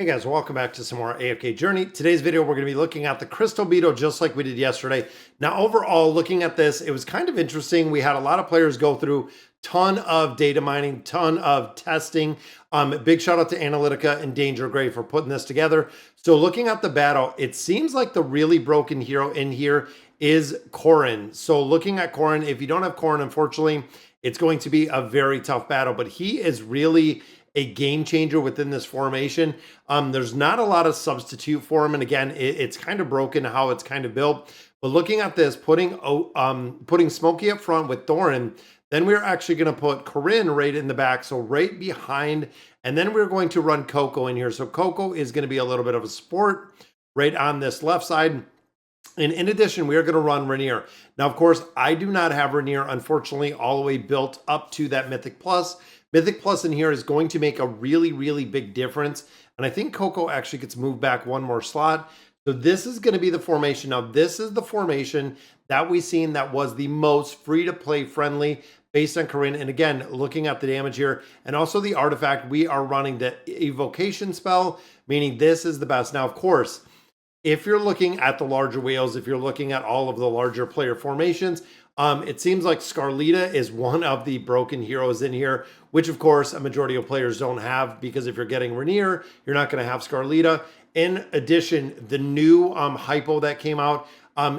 Guys, welcome back to some more AFK Journey. Today's video, we're going to be looking at the Crystal Beetle just like we did yesterday. Now, overall, looking at this, it was kind of interesting. We had a lot of players go through ton of data mining, ton of testing. Big shout out to Analytica and Danger Gray for putting this together. So looking at the battle, it seems like the really broken hero in here is Korin. So looking at Korin, if you don't have Korin, unfortunately, it's going to be a very tough battle, but he is really a game changer within this formation. There's not a lot of substitute for him. And again, it's kind of broken how it's kind of built. But looking at this, putting Smokey up front with Thorin, then we're actually going to put Korin right in the back. So right behind, and then we're going to run Coco in here. So Coco is going to be a little bit of a support right on this left side. And in addition, we are going to run Rainier. Now, of course, I do not have Rainier, unfortunately, all the way built up to that Mythic Plus. Mythic Plus in here is going to make a really, really big difference. And I think Coco actually gets moved back one more slot. So this is going to be the formation. Now, this is the formation that we've seen that was the most free-to-play friendly based on Korin. And again, looking at the damage here and also the artifact, we are running the evocation spell, meaning this is the best. Now, of course, if you're looking at the larger whales, if you're looking at all of the larger player formations, it seems like Scarlita is one of the broken heroes in here, which of course a majority of players don't have, because if you're getting Rainier, you're not going to have Scarlita. In addition, the new Hypo that came out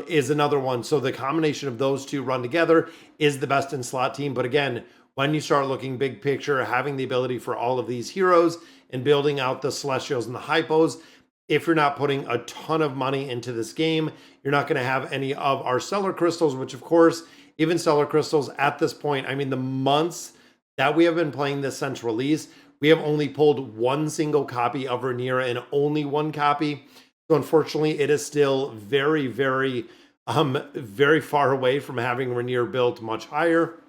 is another one. So the combination of those two run together is the best in slot team. But again, when you start looking big picture, having the ability for all of these heroes and building out the Celestials and the Hypos, if you're not putting a ton of money into this game, you're not going to have any of our Stellar Crystals, which of course, even Stellar Crystals at this point, I mean, the months that we have been playing this since release, we have only pulled one single copy of Rainier and only one copy. So unfortunately, it is still very, very far away from having Rainier built much higher.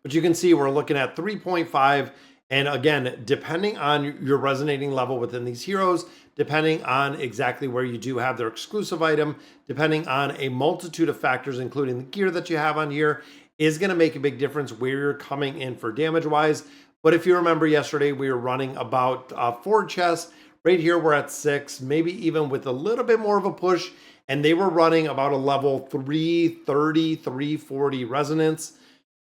But you can see we're looking at 3.5. And again, depending on your resonating level within these heroes, depending on exactly where you do have their exclusive item, depending on a multitude of factors, including the gear that you have on here, is going to make a big difference where you're coming in for damage-wise. But if you remember yesterday, we were running about 4 chests. Right here, we're at 6, maybe even with a little bit more of a push. And they were running about a level 330, 340 resonance.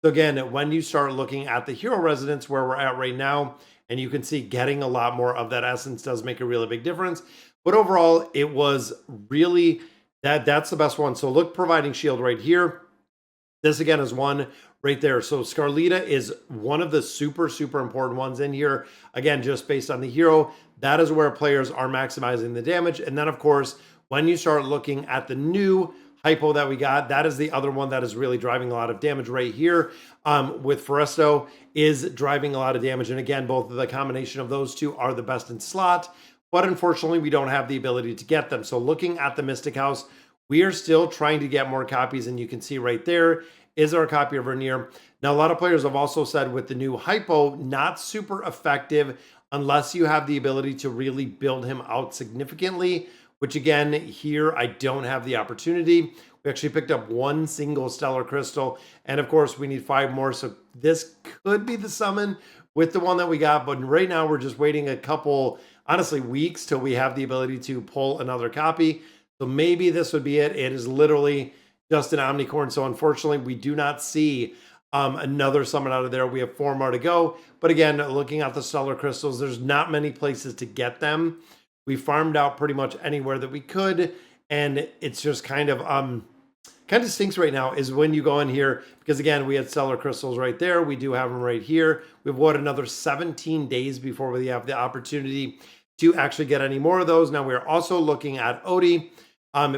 So again, when you start looking at the hero resonance where we're at right now, and you can see getting a lot more of that essence does make a really big difference. But overall, it was really, that's the best one. So look, providing shield right here. This again is one right there. So Scarlita is one of the super, super important ones in here. Again, just based on the hero, that is where players are maximizing the damage. And then of course, when you start looking at the new Hypo that we got, that is the other one that is really driving a lot of damage right here. With Foresto is driving a lot of damage. And again, both of the combination of those two are the best in slot, but unfortunately we don't have the ability to get them. So looking at the Mystic House, we are still trying to get more copies, and you can see right there is our copy of Rainier. Now, a lot of players have also said with the new Hypo, not super effective unless you have the ability to really build him out significantly, which again, here, I don't have the opportunity. We actually picked up one single Stellar Crystal, and of course, we need 5 more, so this could be the summon with the one that we got, but right now, we're just waiting a couple, honestly, weeks till we have the ability to pull another copy, so maybe this would be it. It is literally just an Omnicorn, so unfortunately, we do not see another summon out of there. We have 4 more to go, but again, looking at the Stellar Crystals, there's not many places to get them. We farmed out pretty much anywhere that we could, and it's just kind of stinks right now is when you go in here, because again, we had Stellar Crystals right there. We do have them right here. We have what, another 17 days before we have the opportunity to actually get any more of those. Now we're also looking at Odie,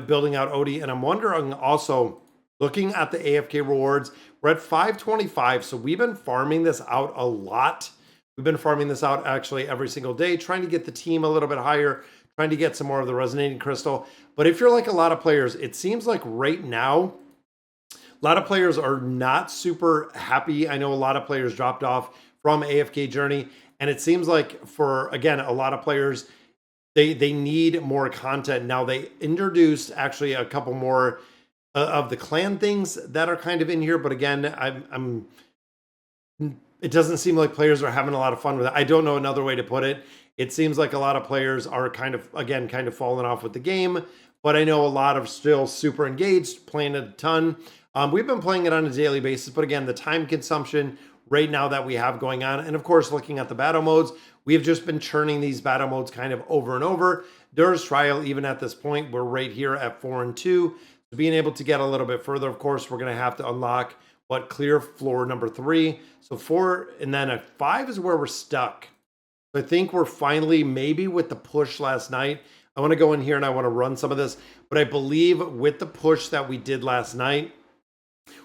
building out Odie, and I'm wondering also, looking at the AFK rewards, we're at 525, so we've been farming this out a lot. We've been farming this out actually every single day, trying to get the team a little bit higher, trying to get some more of the resonating crystal. But if you're like a lot of players, it seems like right now, a lot of players are not super happy. I know a lot of players dropped off from AFK Journey, and it seems like for, again, a lot of players, they need more content. Now they introduced actually a couple more of the clan things that are kind of in here. But again, I'm it doesn't seem like players are having a lot of fun with it. I don't know another way to put it. It seems like a lot of players are kind of falling off with the game, but I know a lot of still super engaged, playing a ton. We've been playing it on a daily basis, but again, the time consumption right now that we have going on, and of course, looking at the battle modes, we have just been churning these battle modes kind of over and over. Dur's Trial, even at this point, we're right here at 4 and 2. So being able to get a little bit further, of course, we're going to have to unlock clear floor number 3. So 4 and then a 5 is where we're stuck. I think we're finally, maybe with the push last night, I want to go in here and I want to run some of this, but I believe with the push that we did last night,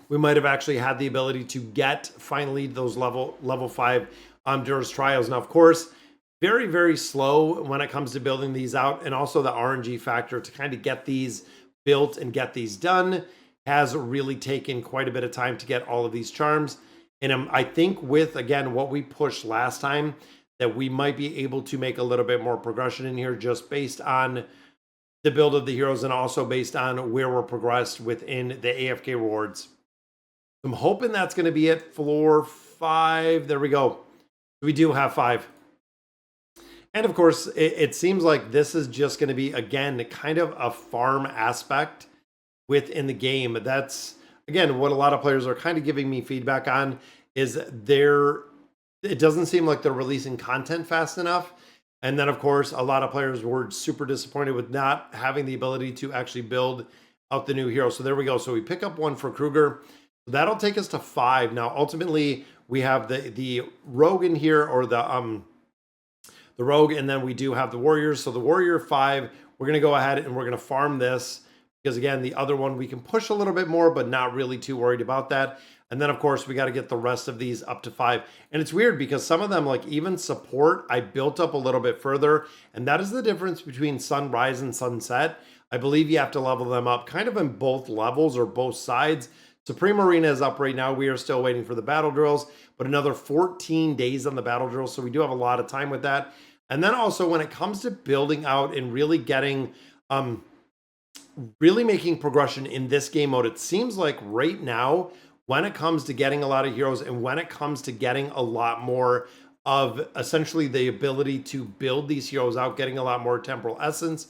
we might have actually had the ability to get finally those level 5 Dur's Trials. Now, of course, very, very slow when it comes to building these out, and also the RNG factor to kind of get these built and get these done has really taken quite a bit of time to get all of these charms. And I think with, again, what we pushed last time, that we might be able to make a little bit more progression in here just based on the build of the heroes and also based on where we're progressed within the AFK rewards. I'm hoping that's going to be it. Floor 5. There we go. We do have 5. And of course, it seems like this is just going to be, again, kind of a farm aspect within the game. That's, again, what a lot of players are kind of giving me feedback on is it doesn't seem like they're releasing content fast enough. And then, of course, a lot of players were super disappointed with not having the ability to actually build out the new hero. So there we go. So we pick up 1 for Kruger. That'll take us to 5. Now, ultimately, we have the rogue in here, or the rogue, and then we do have the warriors. So the warrior 5, we're going to go ahead and we're going to farm this because, again, the other one we can push a little bit more, but not really too worried about that. And then, of course, we got to get the rest of these up to 5. And it's weird because some of them, like even support, I built up a little bit further. And that is the difference between sunrise and sunset. I believe you have to level them up kind of in both levels or both sides. Supreme Arena is up right now. We are still waiting for the battle drills, but another 14 days on the battle drills. So we do have a lot of time with that. And then also when it comes to building out and really getting, really making progression in this game mode, it seems like right now, when it comes to getting a lot of heroes and when it comes to getting a lot more of essentially the ability to build these heroes out, getting a lot more temporal essence,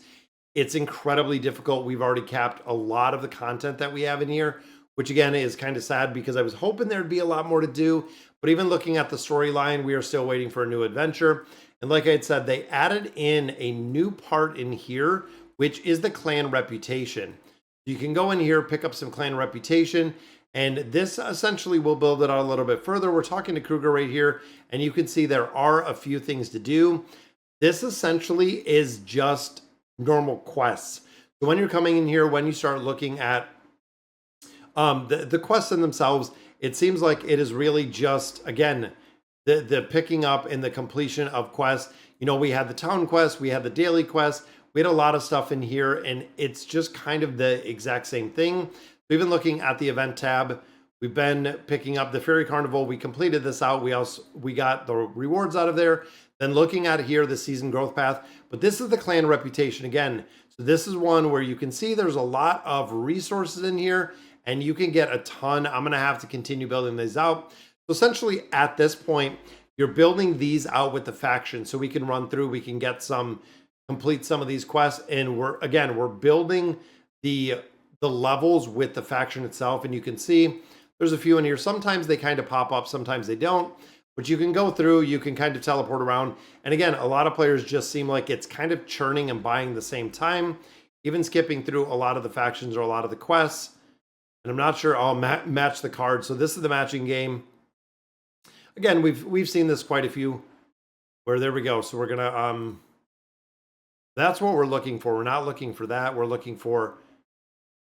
it's incredibly difficult. We've already capped a lot of the content that we have in here, which again is kind of sad because I was hoping there'd be a lot more to do. But even looking at the storyline, we are still waiting for a new adventure. And like I had said, they added in a new part in here, which is the clan reputation. You can go in here, pick up some clan reputation, and this essentially will build it out a little bit further. We're talking to Kruger right here, and you can see there are a few things to do. This essentially is just normal quests. So when you're coming in here, when you start looking at the quests in themselves, it seems like it is really just, again, the picking up and the completion of quests. You know, we had the town quest, we had the daily quest, we had a lot of stuff in here, and it's just kind of the exact same thing. We've been looking at the event tab. We've been picking up the Fairy Carnival. We completed this out. We got the rewards out of there. Then looking at here, the season growth path. But this is the clan reputation again. So this is one where you can see there's a lot of resources in here, and you can get a ton. I'm going to have to continue building these out. So essentially at this point, you're building these out with the faction. So we can run through, we can get complete some of these quests. And we're building the levels with the faction itself. And you can see there's a few in here. Sometimes they kind of pop up, sometimes they don't. But you can go through, you can kind of teleport around. And again, a lot of players just seem like it's kind of churning and buying the same time, even skipping through a lot of the factions or a lot of the quests. And I'm not sure I'll match the cards. So this is the matching game. Again, we've seen this quite a few where there we go. So we're gonna that's what we're looking for. We're not looking for that. We're looking for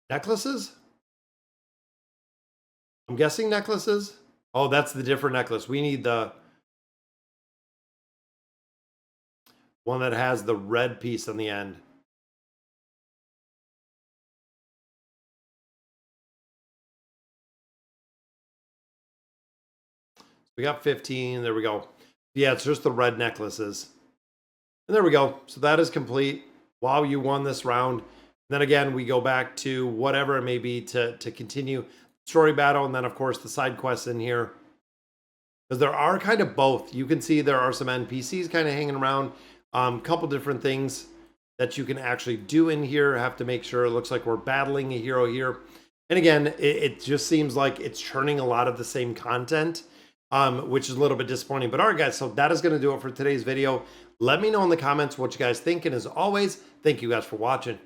necklaces. I'm guessing necklaces. Oh, that's the different necklace. We need the one that has the red piece on the end. We got 15. There we go. Yeah, it's just the red necklaces. And there we go. So that is complete. Wow, you won this round. And then again, we go back to whatever it may be to continue story battle. And then, of course, the side quests in here. because there are kind of both. You can see there are some NPCs kind of hanging around, couple different things that you can actually do in here. Have to make sure. It looks like we're battling a hero here. And again, it just seems like it's churning a lot of the same content, which is a little bit disappointing. But all right, guys, so that is going to do it for today's video. Let me know in the comments what you guys think. And as always, thank you guys for watching.